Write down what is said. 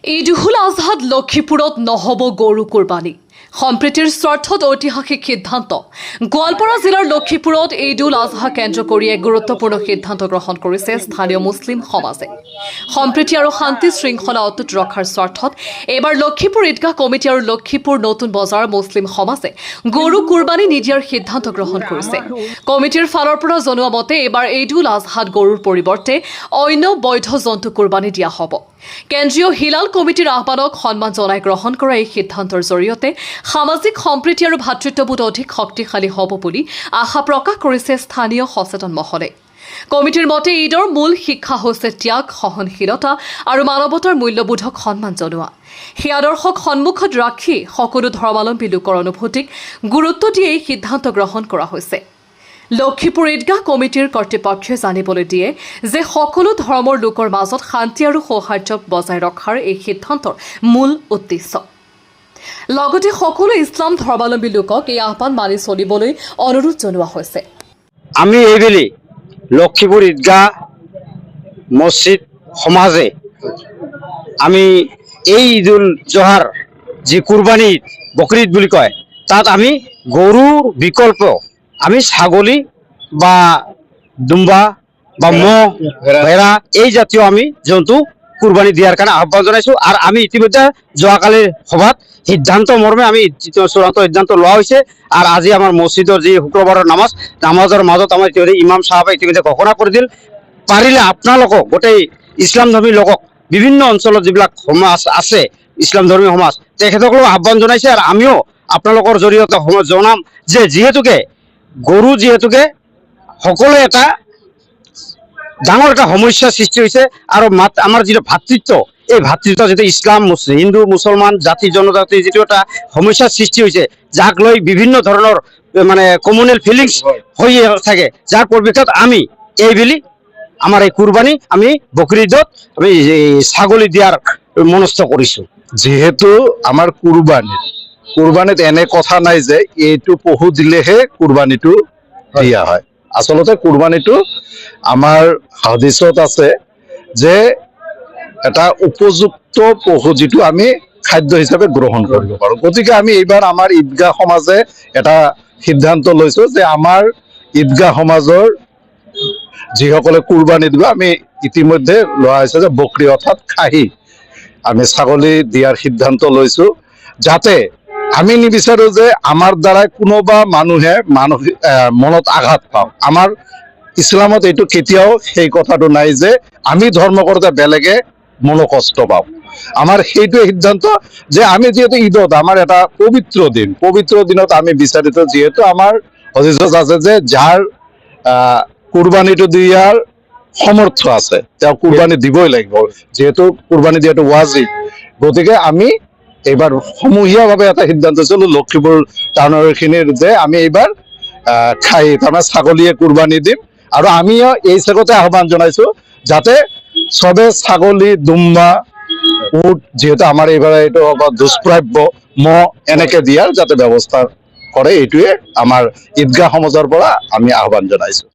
ঈদ-উল আজহাত লক্ষীপুৰত নহ'ব গৰু কুৰবানী সম্প্ৰীতিৰ স্বাৰ্থত ঐতিহাসিক সিদ্ধান্ত গোৱালপাৰা জিলাৰ লক্ষীপুৰত ঈদ-উল আজহা কেন্দ্ৰ কৰি এক গুৰুত্বপূৰ্ণ সিদ্ধান্ত গ্ৰহণ কৰিছে স্থানীয় মুছলিম সমাজে সম্প্ৰীতি আৰু শান্তি শৃংখলা অটুট ৰখাৰ স্বাৰ্থত এবাৰ লক্ষীপুৰ ঈদগাহ কমিটি আৰু লক্ষীপুৰ নতুন বজাৰ মুছলিম সমাজে গৰু কুৰবানী নিদিয়াৰ সিদ্ধান্ত গ্ৰহণ কৰিছে কমিটিৰ ফালৰ পৰা জনোৱা মতে এবাৰ ঈদ-উল আজহাত গৰুৰ পৰিৱৰ্তে অন্য বৈধ জন্তু কুৰবানী দিয়া হ'ব কেন্দ্ৰীয় হিলাল কমিটিৰ আহ্বানক সন্মান জনাই গ্ৰহণ কৰা এই সিদ্ধান্তৰ জৰিয়তে সামাজিক সম্প্ৰীতি আৰু ভাতৃত্ববোধ অধিক শক্তিশালী হ'ব বুলি আশা প্ৰকাশ কৰিছে স্থানীয় সচেতন মহলে কমিটিৰ মতে ঈদৰ মূল শিক্ষা হৈছে ত্যাগ সহনশীলতা আৰু মানৱতাৰ মূল্যবোধক সন্মান জনোৱা সেই আদৰ্শক সন্মুখত ৰাখি সকলো ধৰ্মাৱলম্বী লোকৰ অনুভূতিক গুৰুত্ব দি এই সিদ্ধান্ত গ্ৰহণ কৰা হৈছে লক্ষীপুৰ ঈদগাহ কমিটিৰ কৰ্তৃপক্ষই জানিবলৈ দিয়ে যে সকলো ধৰ্মৰ লোকৰ মাজত শান্তি আৰু সৌহাৰ্দ্য বজাই ৰখাৰ এই সিদ্ধান্তৰ মূল উদ্দেশ্য লগতে সকলো ইছলাম ধৰ্মাৱলম্বী লোকক এই আহ্বান মানি চলিবলৈ অনুৰোধ জনোৱা হৈছে আমি এইবেলি লক্ষীপুৰ ঈদগাহ মছজিদ সমাজে আমি এই ঈদুল জোহাৰ যি কুৰবানী বকৰি ঈদ বুলি কয় তাত আমি গৰুৰ বিকল্প আমি ছাগলী বা দুম্বা বা মহ ভেড়া এই জাতীয় আমি জন্তু কুরবানি দিয়ার কারণে আহ্বান জানাইছো আর আমি ইতিমধ্যে যোৱাকালিৰ সভাত সিদ্ধান্ত মৰ্মে আমি চূড়ান্ত সিদ্ধান্ত লোৱা হৈছে আৰ আজি আমাৰ মছজিদৰ যি শুক্ৰবাৰৰ নামাজৰ মাজত আমাৰ ইমাম সাহেবে ইতিমধ্যে ঘোষণা কৰি দিল পাৰিলে আপোনালোকক গোটেই ইছলাম ধৰ্মী লোকক বিভিন্ন অঞ্চলত যিবিলাক সমাজ আছে ইছলাম ধৰ্মী সমাজ তেখেতসকলক আহ্বান জনাইছে আৰ আমিও আপোনালোকৰ জৰিয়তে জনাম যে যিহেতুকে গৰু যিহেতুকে সকলো এটা ডাঙৰ এটা সমস্যাৰ সৃষ্টি হৈছে আৰু আমাৰ যিটো ভাতৃত্ব এই ভাতৃত্ব যেটা ইছলাম হিন্দু মুছলমান জাতি জনজাতি যেটো এটা সমস্যাৰ সৃষ্টি হৈছে যাক লৈ বিভিন্ন ধৰণৰ মানে কমুনেল ফিলিংস হৈ থাকে যাৰ পৰিপ্ৰেক্ষিতত আমি এইবেলি আমাৰ এই কুৰবানী আমি বকৰি ঈদত আমি ছাগলী দিয়াৰ মনস্থ কৰিছো যেহেতু আমাৰ কুৰবানীত এনে কথা নাই যে এইটো পহু দিলেহে কুৰবানীটো দিয়া হয় আসলতে কুৰবানীটো আমাৰ হাদিসত আছে যে এটা উপযুক্ত পহু যেটো আমি খাদ্য হিচাপে গ্ৰহণ কৰিব পাৰো গতিকে আমি এইবাৰ আমাৰ ঈদগাহ সমাজে এটা সিদ্ধান্ত লৈছো যে আমাৰ ঈদগাহ সমাজৰ যিসকলে কুৰবানী দিব আমি ইতিমধ্যে লোৱা হৈছে যে বকৰি অৰ্থাৎ খাহী আমি ছাগলী দিয়াৰ সিদ্ধান্ত লৈছো যাতে আমি নিবিচাৰো যে আমাৰ দ্বাৰা কোনোবা মানুহে মনত আঘাত পাওক আমাৰ ইছলামত এইটো কেতিয়াও সেই কথাটো নাই যে আমি ধৰ্ম কৰোঁতে বেলেগে মনোকষ্ট পাওক আমাৰ সেইটোৱে সিদ্ধান্ত যে আমি যেহেতু ঈদত আমাৰ এটা পবিত্ৰ দিনত আমি বিচাৰিত যেহেতু আমাৰ হদিছত আছে যে যাৰ কুৰবানীটো দিয়াৰ সমৰ্থ আছে তেওঁ কুৰবানী দিবই লাগিব যেহেতু কুৰবানী দিয়াটো ওয়াজিব গতিকে আমি এইবাৰ সমূহীয়াভাৱে এটা সিদ্ধান্ত লৈছো লক্ষীপুৰ টাউনৰ খিনিৰ যে আমি এইবাৰ খাই তাৰমানে ছাগলীয়ে কুৰবানী দিম আৰু আমিও এই চেগতে আহ্বান জনাইছো যাতে সবে ছাগলী দুম্বা উট যেহেতু আমাৰ এইবাৰ এইটো দুষ্প্ৰাপ্য মহ এনেকে দিয়াৰ যাতে ব্যৱস্থা কৰে এইটোৱে আমাৰ ঈদগাহ সমাজৰ পৰা আমি আহ্বান জনাইছো